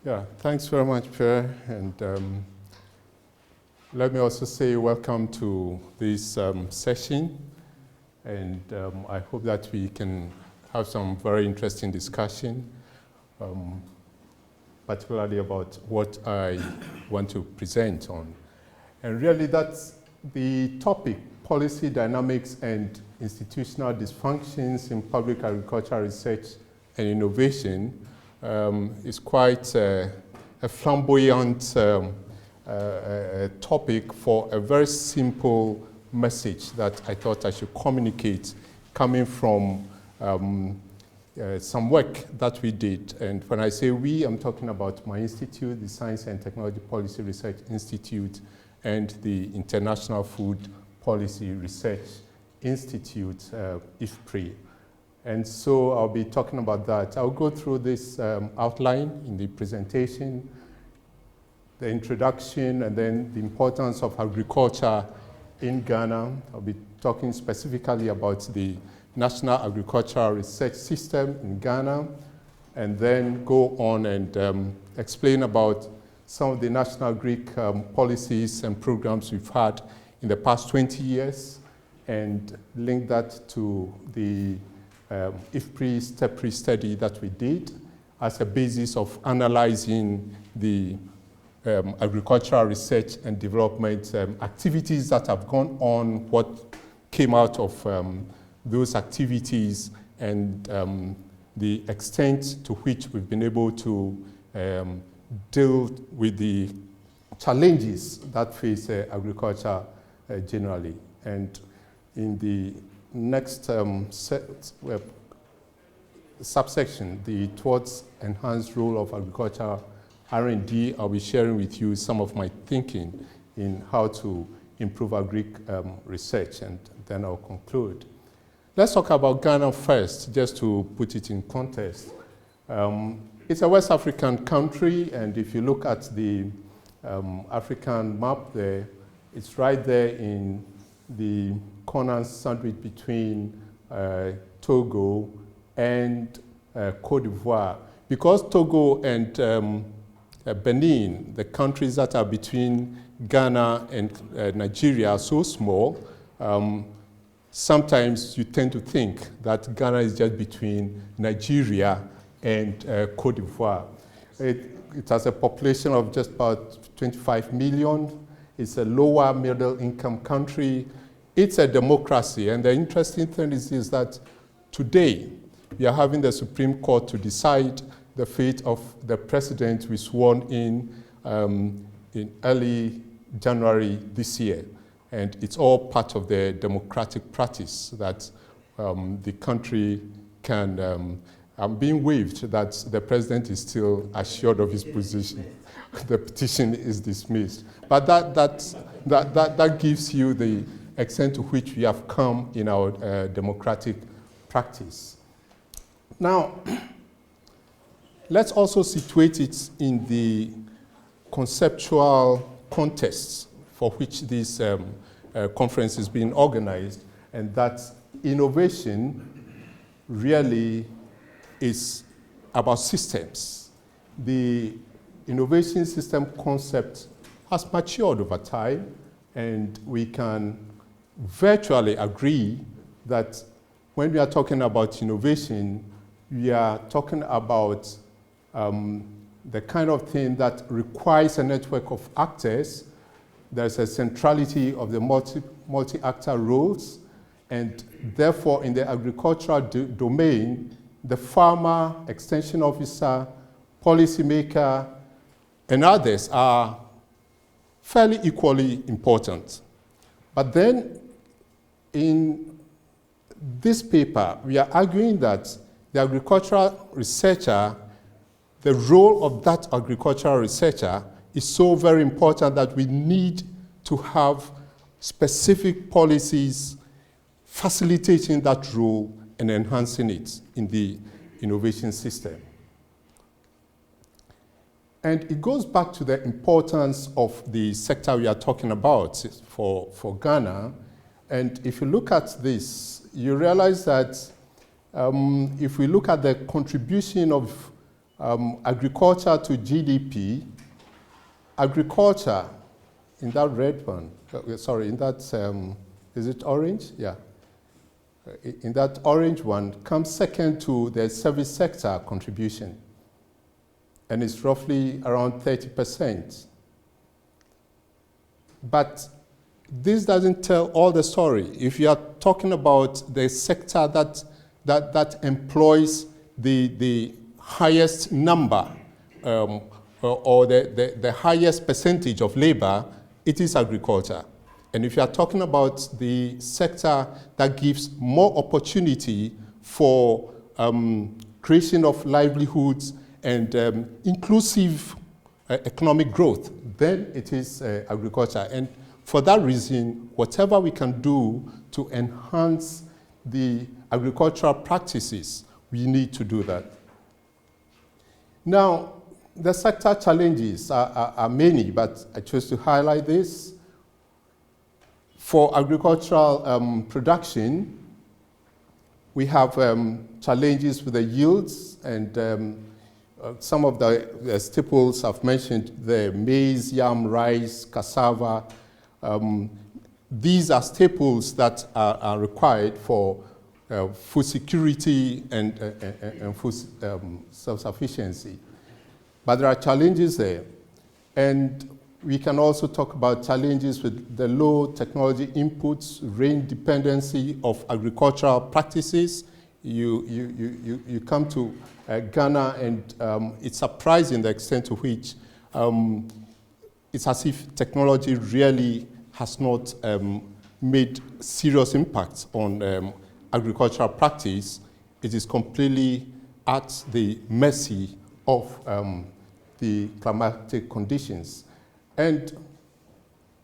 Yeah, thanks very much, Pierre. And let me also say welcome to this session. And I hope that we can have some very interesting discussion, particularly about what I want to present on. And really that's the topic, policy dynamics and institutional dysfunctions in public agricultural research and innovation, is quite a flamboyant topic for a very simple message that I thought I should communicate coming from some work that we did. And when I say we, I'm talking about my institute, the Science and Technology Policy Research Institute, and the International Food Policy Research Institute, STEPRI. And so I'll be talking about that. I'll go through this outline in the presentation, the introduction, and then the importance of agriculture in Ghana. I'll be talking specifically about the National Agricultural Research System in Ghana, and then go on and explain about some of the national Greek policies and programs we've had in the past 20 years, and link that to the STEPRI study that we did as a basis of analyzing the agricultural research and development activities that have gone on, what came out of those activities, and the extent to which we've been able to deal with the challenges that face agriculture generally. And in the next subsection, towards enhanced role of agriculture R&D, I'll be sharing with you some of my thinking in how to improve agri research, and then I'll conclude. Let's talk about Ghana first, just to put it in context. It's a West African country, and if you look at the African map there, it's right there in the corner sandwich between Togo and Cote d'Ivoire. Because Togo and Benin, the countries that are between Ghana and Nigeria, are so small, sometimes you tend to think that Ghana is just between Nigeria and Cote d'Ivoire. It has a population of just about 25 million. It's a lower middle income country. It's a democracy. And the interesting thing is that today we are having the Supreme Court to decide the fate of the president we sworn in early January this year. And it's all part of the democratic practice that the country can, being waived, that the president is still assured of his position. The petition is dismissed. But that gives you the extent to which we have come in our democratic practice. Now, let's also situate it in the conceptual context for which this conference is being organized, and that innovation really is about systems. The innovation system concept has matured over time, and we can virtually agree that when we are talking about innovation, we are talking about the kind of thing that requires a network of actors. There's a centrality of the multi-actor roles, and therefore in the agricultural domain, the farmer, extension officer, policymaker, and others are fairly equally important. But then in this paper, we are arguing that the agricultural researcher, the role of that agricultural researcher is so very important that we need to have specific policies facilitating that role and enhancing it in the innovation system. And it goes back to the importance of the sector we are talking about for Ghana. And if you look at this, you realize that if we look at the contribution of agriculture to GDP, agriculture in that red one, sorry, in that, is it orange? Yeah. In that orange one comes second to the service sector contribution. And it's roughly around 30%. But this doesn't tell all the story. If you are talking about the sector that employs the highest number or the highest percentage of labor, it is agriculture. And if you are talking about the sector that gives more opportunity for creation of livelihoods and inclusive economic growth, then it is agriculture. And for that reason, whatever we can do to enhance the agricultural practices, we need to do that. Now, the sector challenges are many, but I chose to highlight this. For agricultural production, we have challenges with the yields, and some of the staples I've mentioned, the maize, yam, rice, cassava. These are staples that are required for food security and food self-sufficiency. But there are challenges there. And we can also talk about challenges with the low technology inputs, rain dependency of agricultural practices. You come to Ghana, and it's surprising the extent to which it's as if technology really has not made serious impacts on agricultural practice. It is completely at the mercy of the climatic conditions. And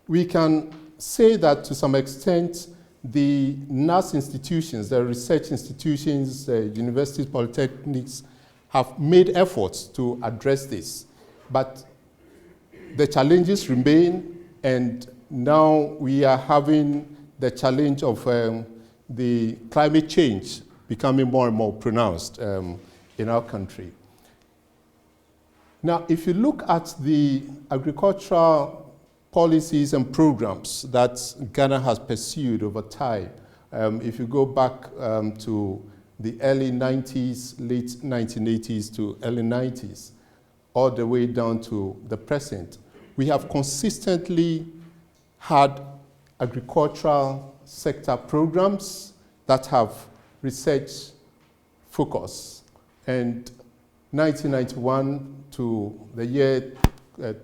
we can say that to some extent, the NAS institutions, the research institutions, the universities, polytechnics, have made efforts to address this. But the challenges remain, and now we are having the challenge of the climate change becoming more and more pronounced in our country. Now, if you look at the agricultural policies and programs that Ghana has pursued over time, if you go back to the early 90s, late 1980s to early 90s, all the way down to the present, we have consistently had agricultural sector programs that have research focus. And 1991 to the year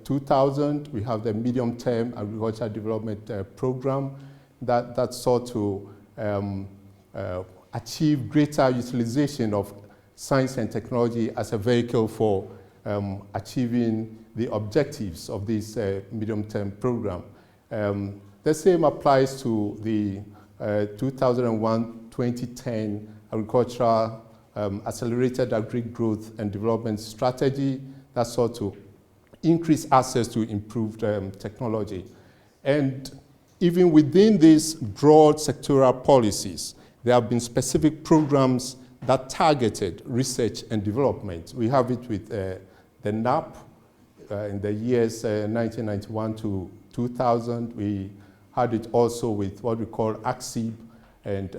2000, we have the medium-term agricultural development program that sought to achieve greater utilization of science and technology as a vehicle for achieving the objectives of this medium-term program. The same applies to the 2001-2010 agricultural accelerated agri-growth and development strategy that sought to increase access to improved technology. And even within these broad sectoral policies, there have been specific programs that targeted research and development. We have it with the NAP in the years 1991 to 2000. We had it also with what we call AXIB, and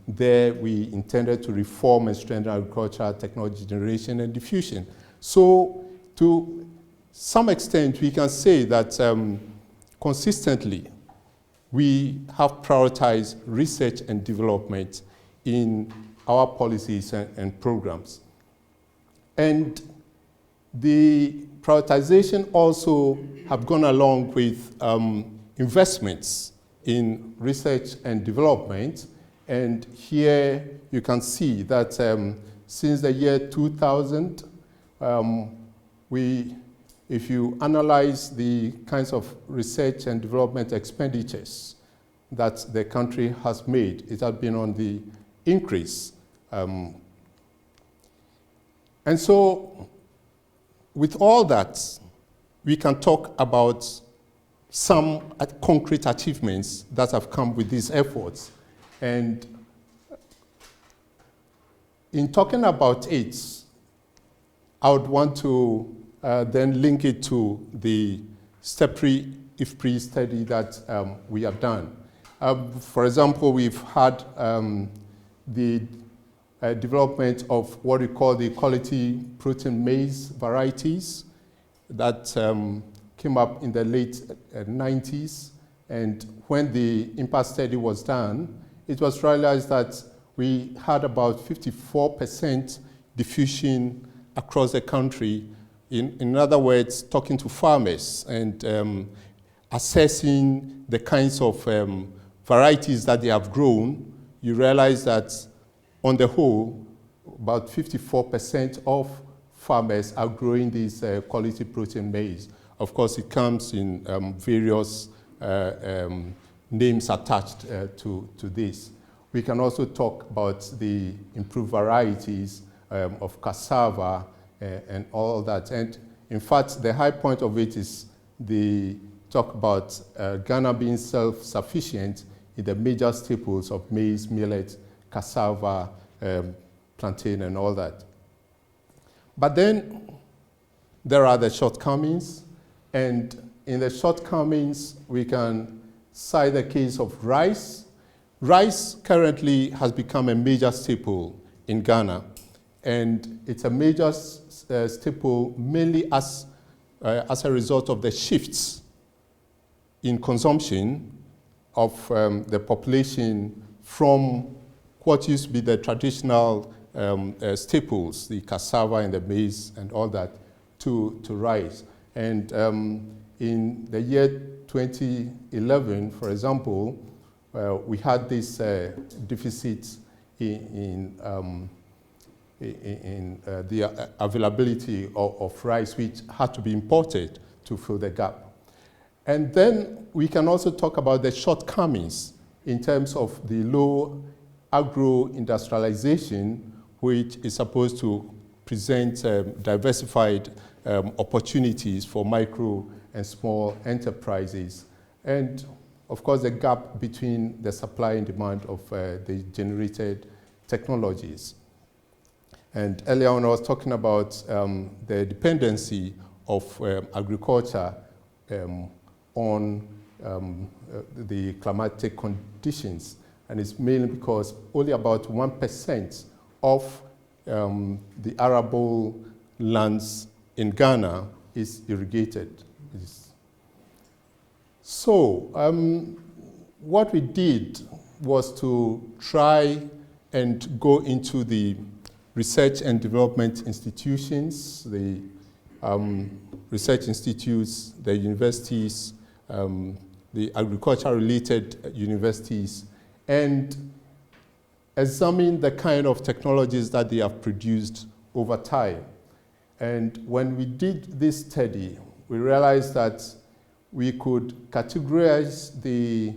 there we intended to reform and strengthen agricultural technology generation and diffusion. So to some extent, we can say that consistently, we have prioritized research and development in our policies and programs. And the prioritization also have gone along with investments in research and development. And here you can see that since the year 2000, if you analyze the kinds of research and development expenditures that the country has made, it has been on the increase. And so with all that, we can talk about some concrete achievements that have come with these efforts. And in talking about it, I would want to then link it to the STEPRI IFPRI study that we have done. For example, we've had the development of what we call the quality protein maize varieties that came up in the late 90s. And when the impact study was done, it was realized that we had about 54% diffusion across the country. In other words, talking to farmers and assessing the kinds of varieties that they have grown, you realize that on the whole, about 54% of farmers are growing these quality protein maize. Of course, it comes in various names attached to this. We can also talk about the improved varieties of cassava and all that. And in fact, the high point of it is the talk about Ghana being self-sufficient in the major staples of maize, millet, cassava, plantain, and all that. But then there are the shortcomings, and in the shortcomings, we can cite the case of rice. Rice currently has become a major staple in Ghana, and it's a major staple mainly as a result of the shifts in consumption of the population from what used to be the traditional staples, the cassava and the maize and all that, to rice. And in the year 2011, for example, we had this deficit in the availability of rice, which had to be imported to fill the gap. And then we can also talk about the shortcomings in terms of the low agro-industrialization, which is supposed to present diversified opportunities for micro and small enterprises. And of course, the gap between the supply and demand of the generated technologies. And earlier on, I was talking about the dependency of agriculture on the climatic conditions. And it's mainly because only about 1% of the arable lands in Ghana is irrigated. So what we did was to try and go into the research and development institutions, the research institutes, the universities, the agriculture-related universities, and examine the kind of technologies that they have produced over time. And when we did this study, we realized that we could categorize the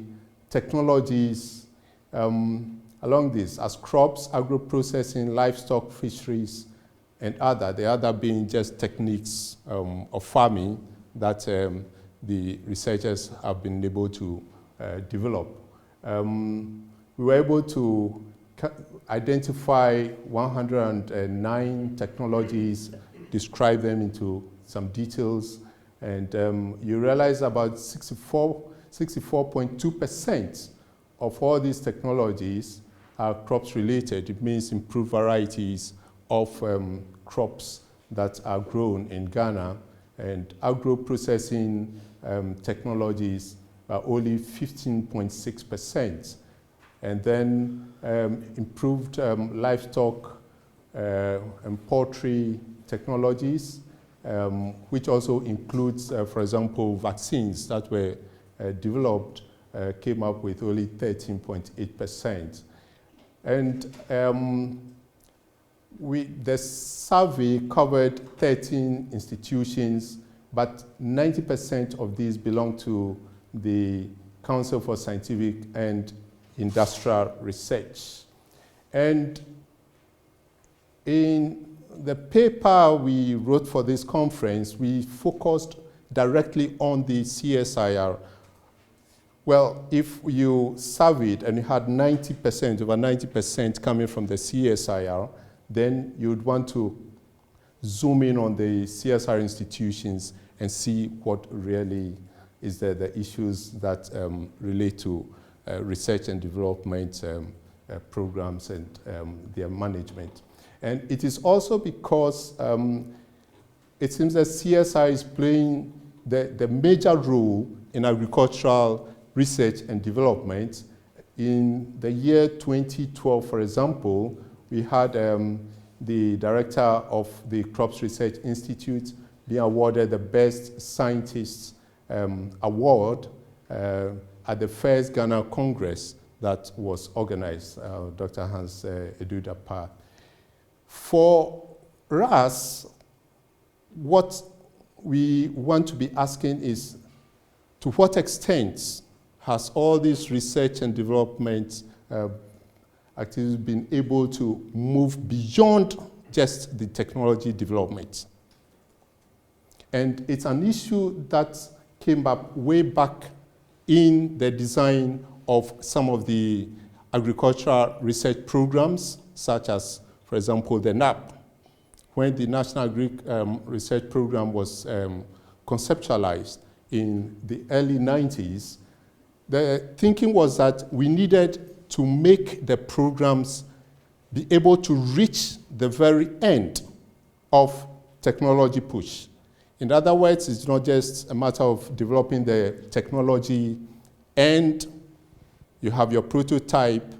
technologies along this as crops, agro-processing, livestock, fisheries, and other. The other being just techniques of farming that the researchers have been able to develop. We were able to identify 109 technologies, describe them into some details, and you realize about 64.2% of all these technologies are crops related. It means improved varieties of crops that are grown in Ghana, and agro-processing technologies are only 15.6%. And then improved livestock and poultry technologies, which also includes, for example, vaccines that were developed, came up with only 13.8%. And the survey covered 13 institutions, but 90% of these belong to the Council for Scientific and Industrial Research. And in the paper we wrote for this conference, we focused directly on the CSIR. Well, if you surveyed and you had 90%, over 90% coming from the CSIR, then you'd want to zoom in on the CSR institutions and see what really is the issues that relate to research and development programs and their management. And it is also because it seems that CSR is playing the major role in agricultural research and development. In the year 2012, for example, we had the director of the Crops Research Institute being awarded the Best Scientist Award at the first Ghana Congress that was organized, Dr. Hans Edudapa. For us, what we want to be asking is, to what extent has all this research and development activities been able to move beyond just the technology development? And it's an issue that came up way back in the design of some of the agricultural research programs, such as, for example, the NAP. When the National Agri Research Program was conceptualized in the early 90s, the thinking was that we needed to make the programs be able to reach the very end of technology push. In other words, it's not just a matter of developing the technology and you have your prototype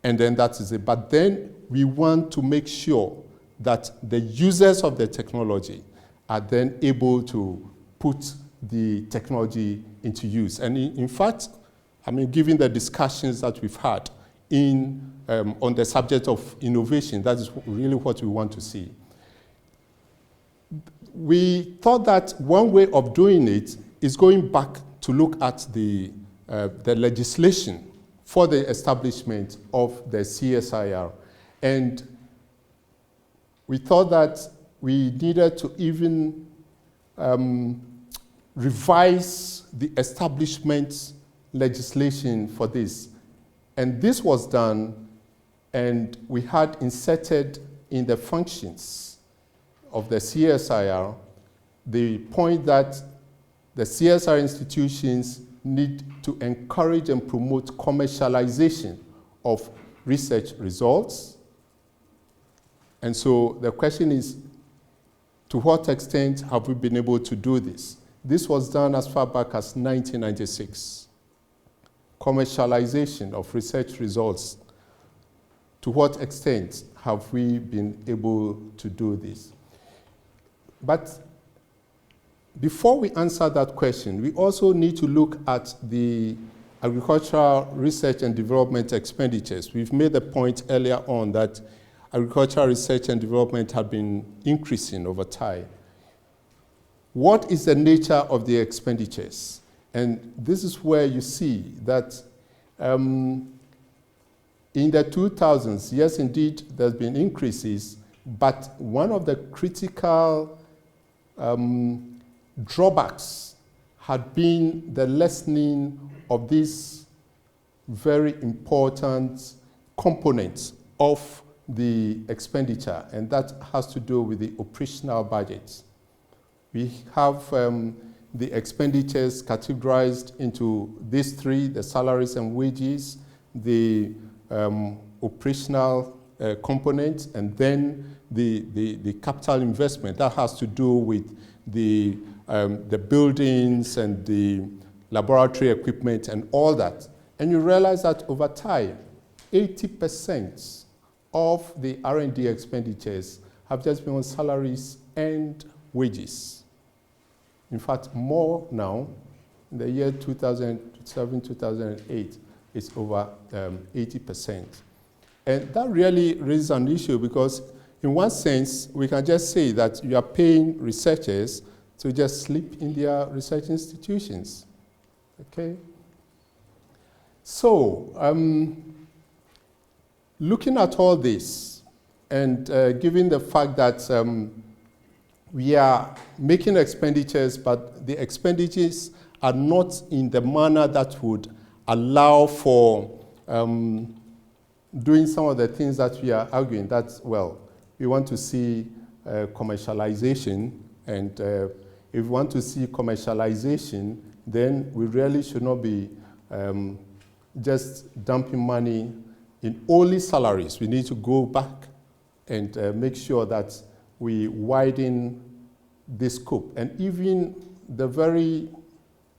and then that is it. But then we want to make sure that the users of the technology are then able to put the technology into use. And in fact, I mean, given the discussions that we've had on the subject of innovation, that is really what we want to see. We thought that one way of doing it is going back to look at the legislation for the establishment of the CSIR. And we thought that we needed to even revise the establishment legislation for this. And this was done, and we had inserted in the functions of the CSIR the point that the CSR institutions need to encourage and promote commercialization of research results. And so the question is, to what extent have we been able to do this? This was done as far back as 1996. Commercialization of research results. To what extent have we been able to do this? But before we answer that question, we also need to look at the agricultural research and development expenditures. We've made the point earlier on that agricultural research and development have been increasing over time. What is the nature of the expenditures? And this is where you see that in the 2000s, yes, indeed, there's been increases, but one of the critical drawbacks had been the lessening of these very important components of the expenditure, and that has to do with the operational budgets. We have the expenditures categorized into these three: the salaries and wages, the operational component, and then the capital investment. That has to do with the buildings and the laboratory equipment and all that. And you realize that over time, 80% of the R&D expenditures have just been on salaries and wages. In fact, more now. In the year 2007, 2008, it's over 80%. And that really raises an issue because in one sense, we can just say that you are paying researchers to just sleep in their research institutions, okay? So, looking at all this, And given the fact that we are making expenditures, but the expenditures are not in the manner that would allow for doing some of the things that we are arguing. That's, well, we want to see commercialization, and if we want to see commercialization, then we really should not be just dumping money in only salaries. We need to go back and make sure that we widen the scope. And even the very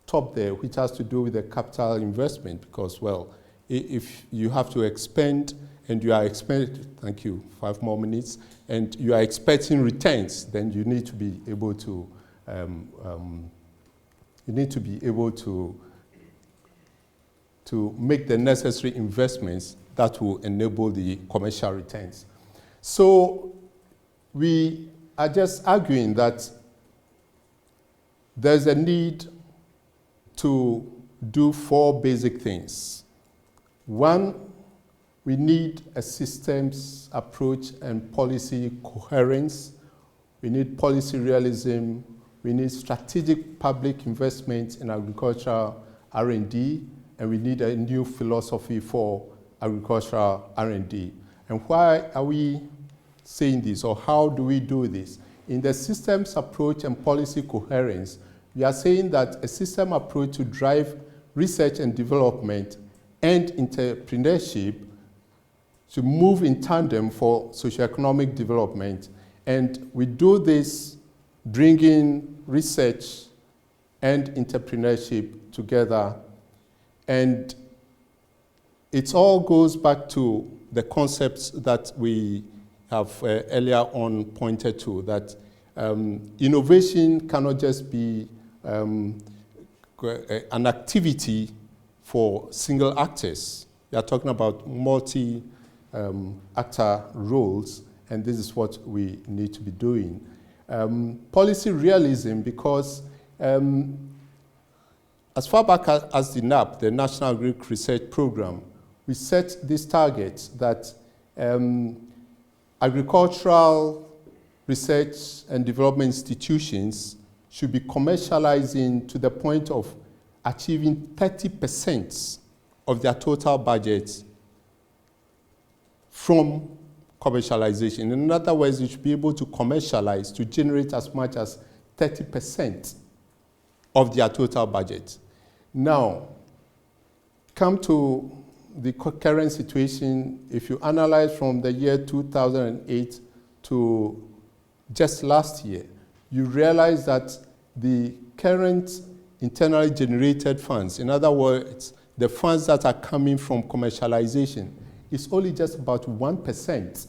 top there, which has to do with the capital investment, because, well, if you have to expend and you are expecting, thank you, 5 more minutes, and you are expecting returns, then you need to be able to, to make the necessary investments that will enable the commercial returns. So we are just arguing that there's a need to do 4 basic things. 1, we need a systems approach and policy coherence. We need policy realism. We need strategic public investment in agricultural R&D, and we need a new philosophy for agricultural R&D. And why are we saying this, or how do we do this? In the systems approach and policy coherence, we are saying that a system approach to drive research and development and entrepreneurship to move in tandem for socioeconomic development. And we do this bringing research and entrepreneurship together. And it all goes back to the concepts that we have earlier on pointed to, that innovation cannot just be an activity for single actors. We are talking about multi-actor roles, and this is what we need to be doing. Policy realism, because as far back as the NAP, the National Agricultural Research Program, we set this target that agricultural research and development institutions should be commercializing to the point of achieving 30% of their total budget from commercialization. In other words, you should be able to commercialize to generate as much as 30% of their total budget. Now, come to the current situation. If you analyze from the year 2008 to just last year, you realize that the current internally generated funds, in other words, the funds that are coming from commercialization, is only just about 1%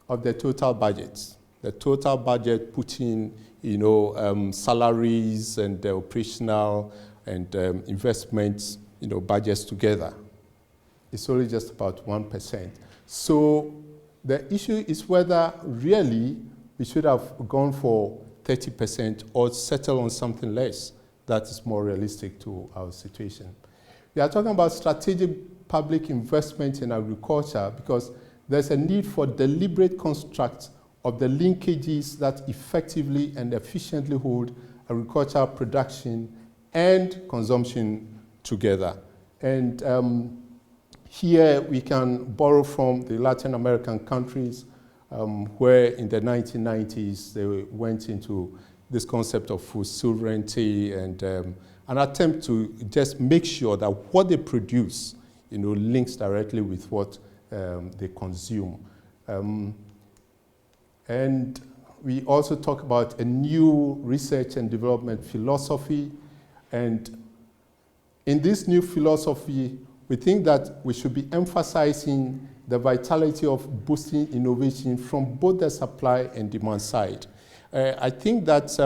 of the total budget. The total budget putting, salaries and operational and investments, budgets together. It's only just about 1%. So the issue is whether really we should have gone for 30% or settle on something less that is more realistic to our situation. We are talking about strategic public investment in agriculture because there's a need for deliberate construct of the linkages that effectively and efficiently hold agricultural production and consumption together. And here we can borrow from the Latin American countries where in the 1990s they went into this concept of food sovereignty and an attempt to just make sure that what they produce links directly with what they consume. And we also talk about a new research and development philosophy. And in this new philosophy, we think that we should be emphasizing the vitality of boosting innovation from both the supply and demand side. I think that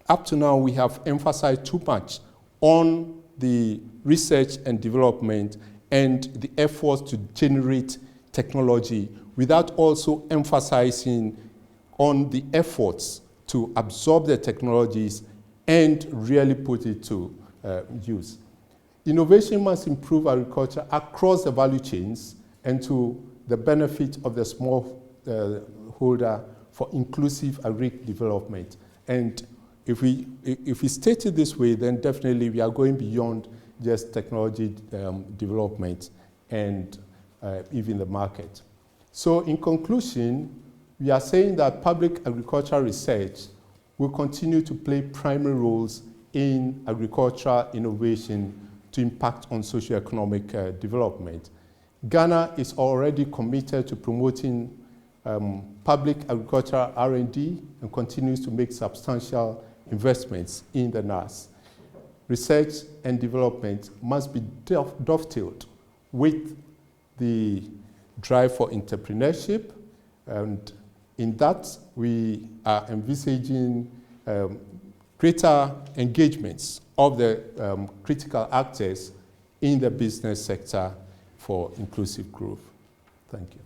up to now we have emphasized too much on the research and development and the efforts to generate technology without also emphasizing on the efforts to absorb the technologies and really put it to use. Innovation must improve agriculture across the value chains and to the benefit of the small holder for inclusive agri development. And if we state it this way, then definitely we are going beyond just technology development and even the market. So in conclusion, we are saying that public agricultural research will continue to play primary roles in agricultural innovation to impact on socioeconomic development. Ghana is already committed to promoting public agricultural R&D and continues to make substantial investments in the NAS. Research and development must be dovetailed with the drive for entrepreneurship, and in that we are envisaging greater engagements of the critical actors in the business sector for inclusive growth. Thank you.